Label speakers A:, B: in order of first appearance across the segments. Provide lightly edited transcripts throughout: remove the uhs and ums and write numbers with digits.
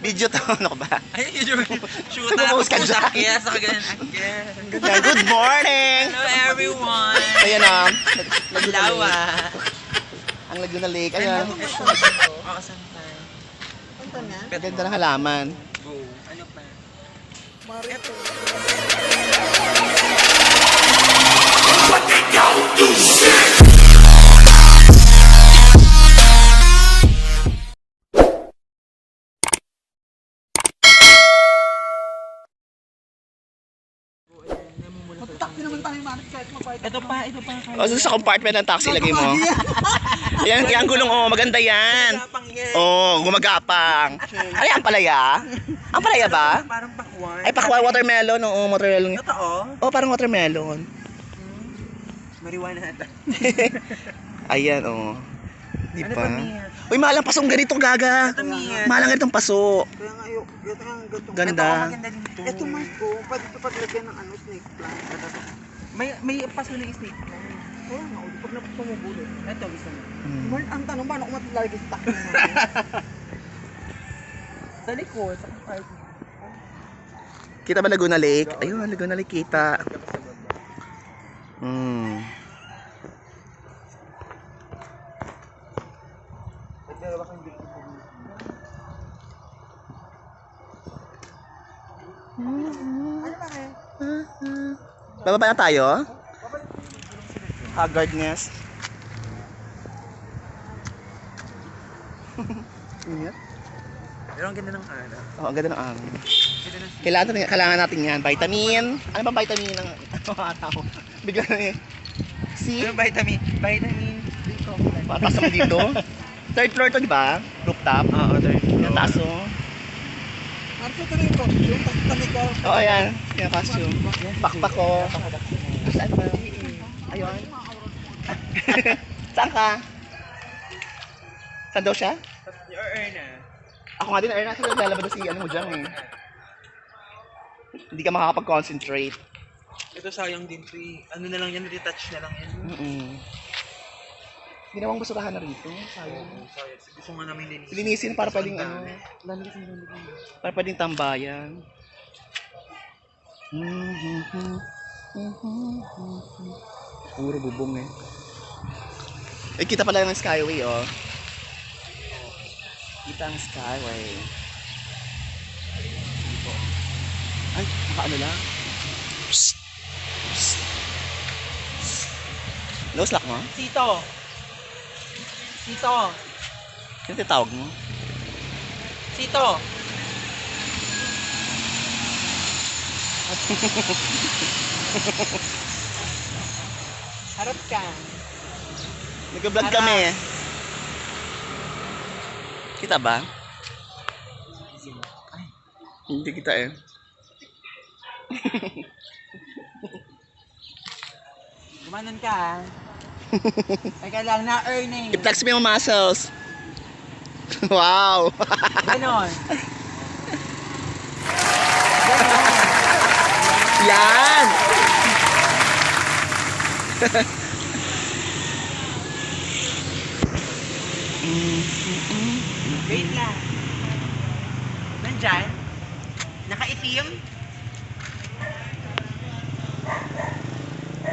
A: Video to, ano ka ba?
B: Ay, shoot na ako
A: Bumoos ka
B: po
A: dyan.
B: sa akyat, sa kaganan akyat.
A: Ganyan, good morning!
B: Hello everyone!
A: Ayan na, Laguna
B: Lawa!
A: Lake. Ang Laguna Lake, ayan.
B: Oo, saan tayo?
C: Punta na?
A: Ganda ng halaman.
B: Go. Ano pa?
C: Marito. Magtakti naman tayo, Marit, kahit mapahit.
B: Ito pa.
A: O, sa compartment ng taxi, lagay mo. Yan, yung gulong, oh, maganda yan.
B: Gapang yan.
A: Oh, gumagapang. Ano yan, palaya? Ang palaya ba?
B: Parang pakwan.
A: Ay, pakwa, watermelon, oo, watermelon.
B: Totoo?
A: Oh, parang watermelon.
B: Marijuana ata.
A: Ayan, oh. Di
B: Ano
A: ba?
B: pa, Mia?
A: Uy, mahal ang pasong ganito, gaga.
B: Ito, Mia.
A: Mahal ang ganitong paso.
C: Kaya nga yung ganitong.
A: Ganda.
B: Ito, maganda dito.
C: Ito mas ko, pwede ito paglagyan ng snake plant.
B: May paso na snake plant.
C: Kaya nga, pag napapamubulot.
B: Ito, gusto mo.
C: Mark, ang tanong ba, ano kung matalagay sa takti mo?
B: Sa likod, sa part.
A: Kita ba Laguna Lake? Ayun, Laguna Lake kita. Hmm.
C: Ano ba kayo?
A: Bababa na tayo? Haggard nest. Ingat.
B: Pero ang ganda ng araw.
A: Oh, ang ganda ng araw.
B: Ganda ng
A: Kailangan natin yan. Vitamin. Ano ba vitamin ng tao? Bigla na eh. See?
B: Yung vitamin D complex.
A: Patas mo dito. Third floor to, di ba? Rooftop.
B: Oo, third floor.
A: Yung taas oh.
C: Mark, ito na yung costume, tapos tanig ko.
A: Oo, ayan. Yung costume. Pakpak ko. Saan ba? Ayun. Saan ka? Saan daw siya?
B: Your Erna.
A: Ako nga din, Erna. Saan naglalabas si ano mo dyan eh. Hindi ka makakapag-concentrate.
B: Ito sayang din to eh. Ano na lang yan, retouch na lang yan.
A: Hindi naman basurahan na rito. Sayang.
B: Sayang. Gusto nga namin linisin.
A: Linisin para pwedeng ano. Para pwedeng tambayan. Puro bubong eh. Eh, kita pala ng skyway oh. Kita ang skyway. Dito. Ay, nakaano lang. Psst. Psst. Nose lock mo?
B: Sito! Sito!
A: Sino tawag mo?
B: Sito! Harap ka.
A: Nag-vlog kami. Kita ba? Hindi kita eh.
B: Gumanon ka ha. Teka lang, na-earning.
A: I-flex mo yung muscles. Wow!
B: Ganon.
A: Yan!
B: Wait lang. Nandyan? Nakaitim?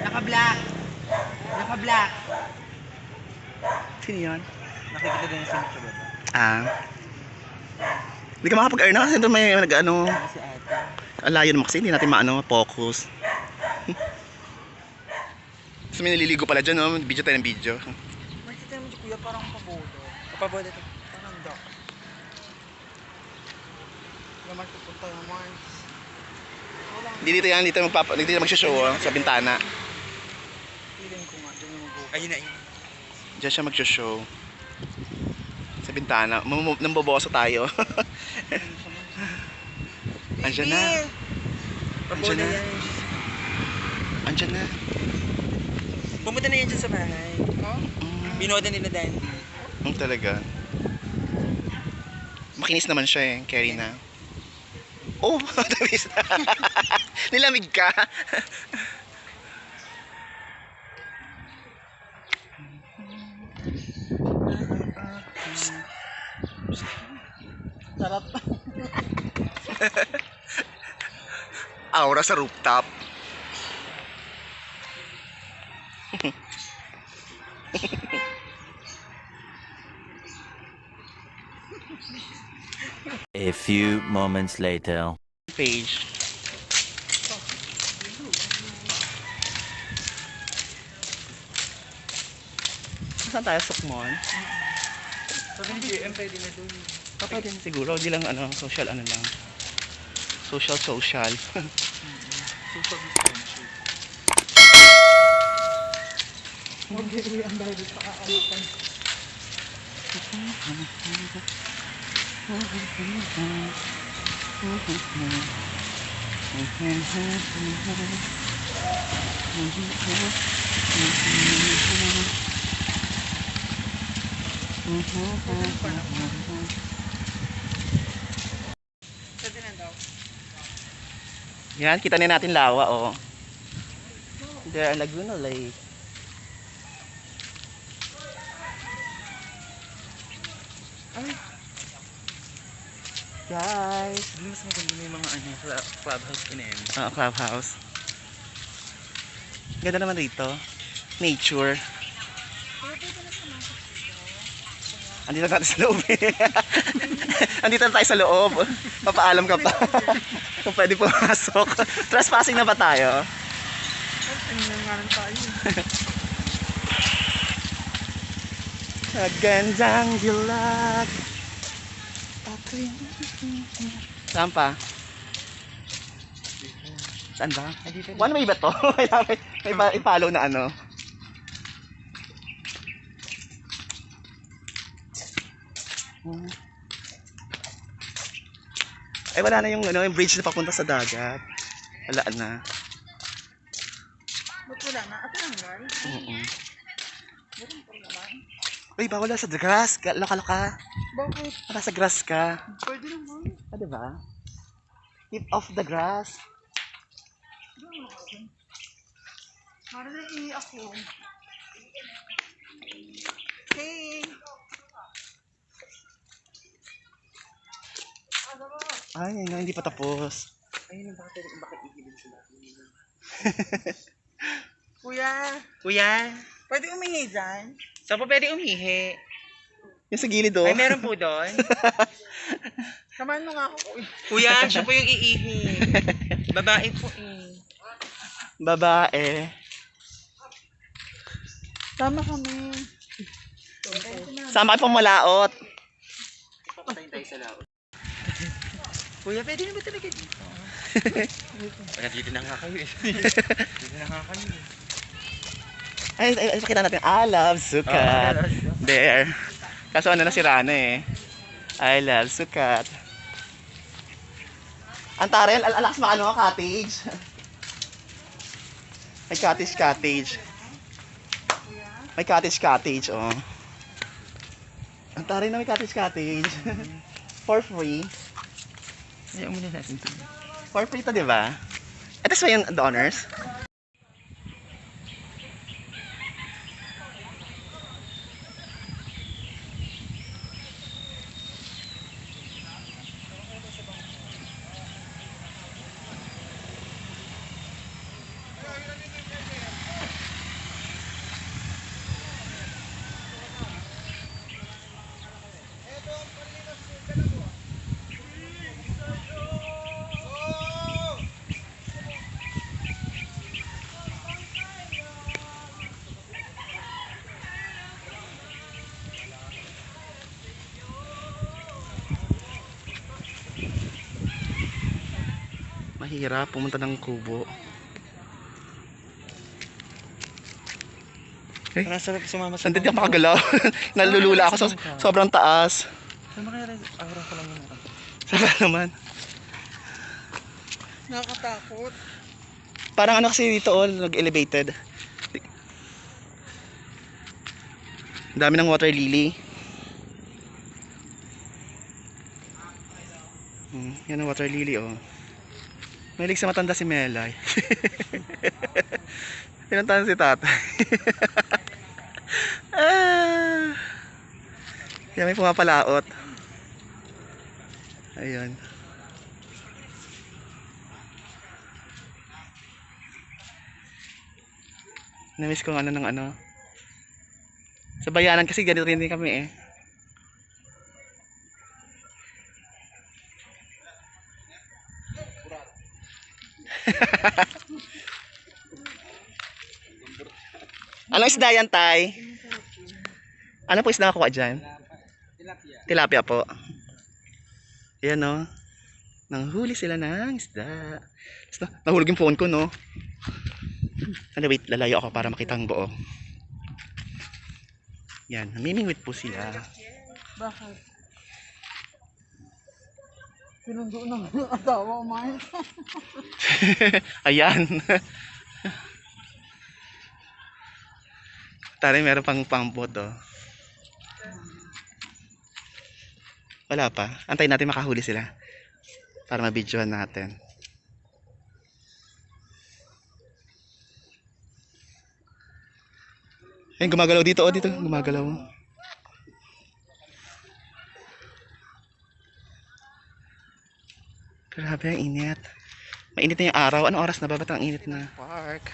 B: Naka-black. Naka-black.
A: Sino yun?
B: Nakikita din sa baba.
A: Ah. Hindi ka makapag-earn na kasi doon may nag-ano.
B: Si ate.
A: Ang layo naman kasi hindi natin maano, focus. So may naliligo pala dyan, no? Video tayo ng video.
C: Makikita mo si kuya, parang pabodo.
B: Kapaboda ito.
C: Parang duck. Naman pupunta yung Mars. Wala.
A: Hindi dito yan, dito mag-show oh, sa bintana.
C: Feeling ko nga, dyan yung mag-go.
B: Ayun na yun.
A: Diyan siya mag-show. Sa bintana. Namboboso tayo. Andiyan na. Andiyan na. Andiyan na.
B: Pumunta na yan dyan sa bahay. Binoda nila Dandy.
A: Talaga. Makinis naman siya eh. Carry na. Oh, tamis na. Nilamig ka.
C: Charot.
A: Aura sa rooftop.
D: A few moments later.
A: Page. Saan tayo? Sukmon?
B: Sabi ni JM, pwede na doon.
A: Pwede na siguro. Hindi lang social ano lang. Social.
B: Social distancing.
C: Mag-iwi ang dahil sa kaamatan. Pwede na daw.
A: Yan, kita na natin lawa, oh. There are Laguna Lake.
B: Ay,
A: Guys.
B: hindi mas maganda na yung mga clubhouse ko na yun.
A: Clubhouse. Ganda naman dito. Nature. Andito na tayo sa loob. Andito na tayo sa loob. Papaalam ka pa. Kung pwede pumasok. Trespassing na ba tayo?
C: Tingnan nga lang tayo.
A: Magandang dilag. Saan pa? Saan ba? Ano may iba to? may follow na ano? Ay wala na yung ano, yung bridge na papunta sa dagat. Wala na.
C: Ba't wala na? Ate lang guys. Meron pa naman.
A: Uy, bawal na sa grass. Loka-loka.
C: Bakit?
A: Nasa grass ka.
C: Pwede naman.
A: Ah, diba? Keep off the grass.
C: Para na ako. Hey!
A: Ay, hindi pa tapos.
B: Ayun, bakit ihilin sila?
C: Kuya,
B: Kuya,
C: pwede umihi dyan?
B: saan po pwede umihi?
A: Yung sa gilid, oh.
B: Ay, meron po doon.
C: Samahan mo nga ako, kuya.
B: Kuya, siya po yung iihi. Babae po eh.
A: Babae.
C: Sama kami.
A: Sama kayo pang malaot.
B: Papatayin tayo sa laot. Kuya, pwede na ba talaga dito? Dito na nga kayo eh. Dito na nga kayo eh.
A: Ay, pakita natin. I love sukat. There. Kaso ano na si Rana eh. I love sukat. Antarel, alakas makano ka, cottage. May cottage. May cottage, oh. Antarel na may cottage. For free.
B: Ayaw muna natin ito.
A: For free to, di ba? Ito sa yung donors. Mahirap pumunta ng Kubo. Eh,
B: Sumama sa
A: hindi ako makagalaw. Nalulula ako sa sobrang taas.
B: Saan ba kaya aura ko lang yun?
A: Saka naman.
C: Nakakatakot.
A: Parang ano kasi dito, oh, nag-elevated. Dami ng water lily. Yan ang water lily, oh. Mahilig sa matanda si Melay. Pinuntahan si tatay. Yan, may pumapalaot. Ayun. Namiss ko ng ano ng ano. Sa bayanan kasi ganito rin din kami eh. Anong isda yan, Tay? Ano po isda nakuha dyan?
C: Tilapia.
A: Tilapia po. Yan o. Nanghuli sila ng isda. Nahulog yung phone ko, no? Ano, wait, lalayo ako para makita ang buo. Yan, namimingwit po sila.
C: Bakit? Sinundo ng asawa, umayos.
A: Ayan. Tari, meron pang pampot, oh. Wala pa. Antayin natin makahuli sila. Para mabidyohan natin. Ayun, gumagalaw dito, oh, dito. Gumagalaw. Grabe, ang init. Mainit na yung araw. Anong oras na ba? Ba't ang init na? Park.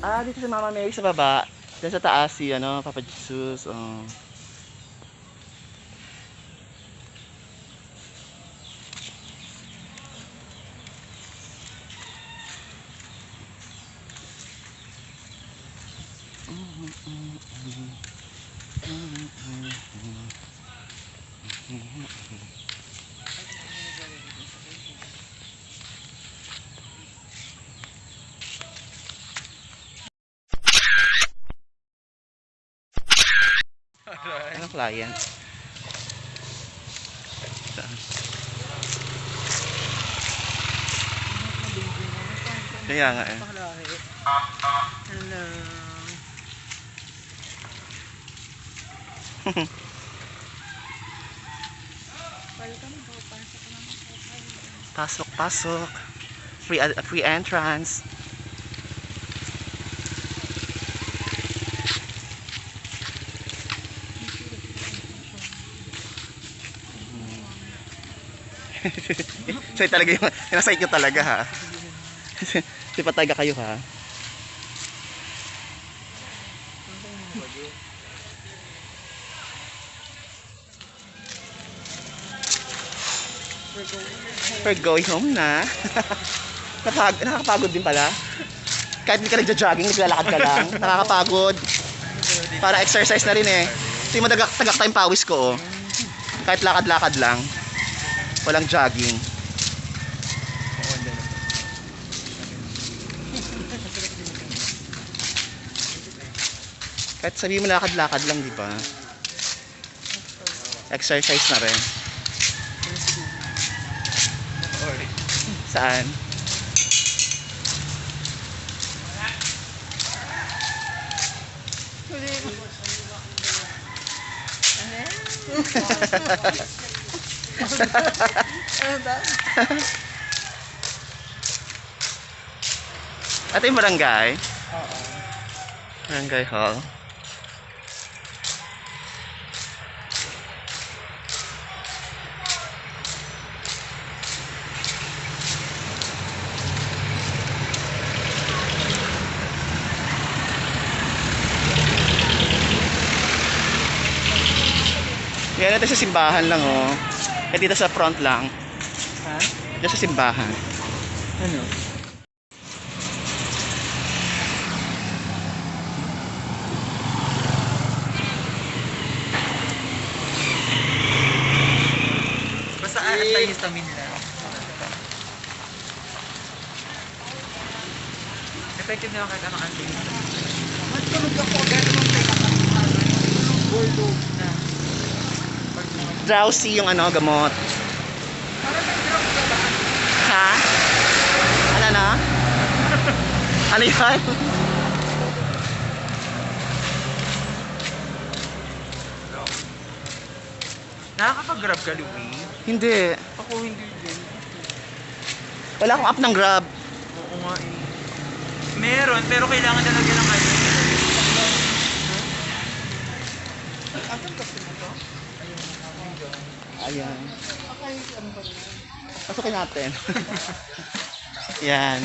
A: Dito si Mama Mary sa baba. Diyan sa taas si Papa Jesus. Oh. Anong client? Saan? Kaya nga eh.
C: Hello.
A: Pasok, pasok. Free entrance. So talaga yung nasa inyo talaga ha. Di pa taga kayo ha. We're going home na. Nakakapagod din pala. Kahit hindi ka nagja-jogging, naglalakad ka lang. Nakakapagod. Para exercise na rin eh. Hindi mo tagak tayong pawis ko oh. Kahit lakad-lakad lang. Walang jogging. Kahit sabihin mo lakad-lakad lang, di ba? Exercise na rin. Saan? Ito yung barangay?
C: Oo.
A: Barangay hall. Yan natin sa simbahan lang oh. Eh dito sa front lang.
C: Ha?
A: Dito sa simbahan.
C: Ano?
B: Basta anti-histamine lang. Effective na kahit anong anti-histamine.
C: Magtulog ako agad naman tayo kakatahan. Tulog na.
A: Drowsy yung gamot.
C: Parang nag-drop ka ba?
A: Ha? Ano na? Ano yan?
B: Nakakapag-grab ka, Louie?
A: Hindi.
B: Ako hindi din.
A: Wala akong app ng Grab.
B: Oo nga eh. Meron, pero kailangan talaga ng ano.
C: Asan kasi mo to?
A: Ayan.
C: Okay, ano ba yun?
A: Pasukin natin. Yan.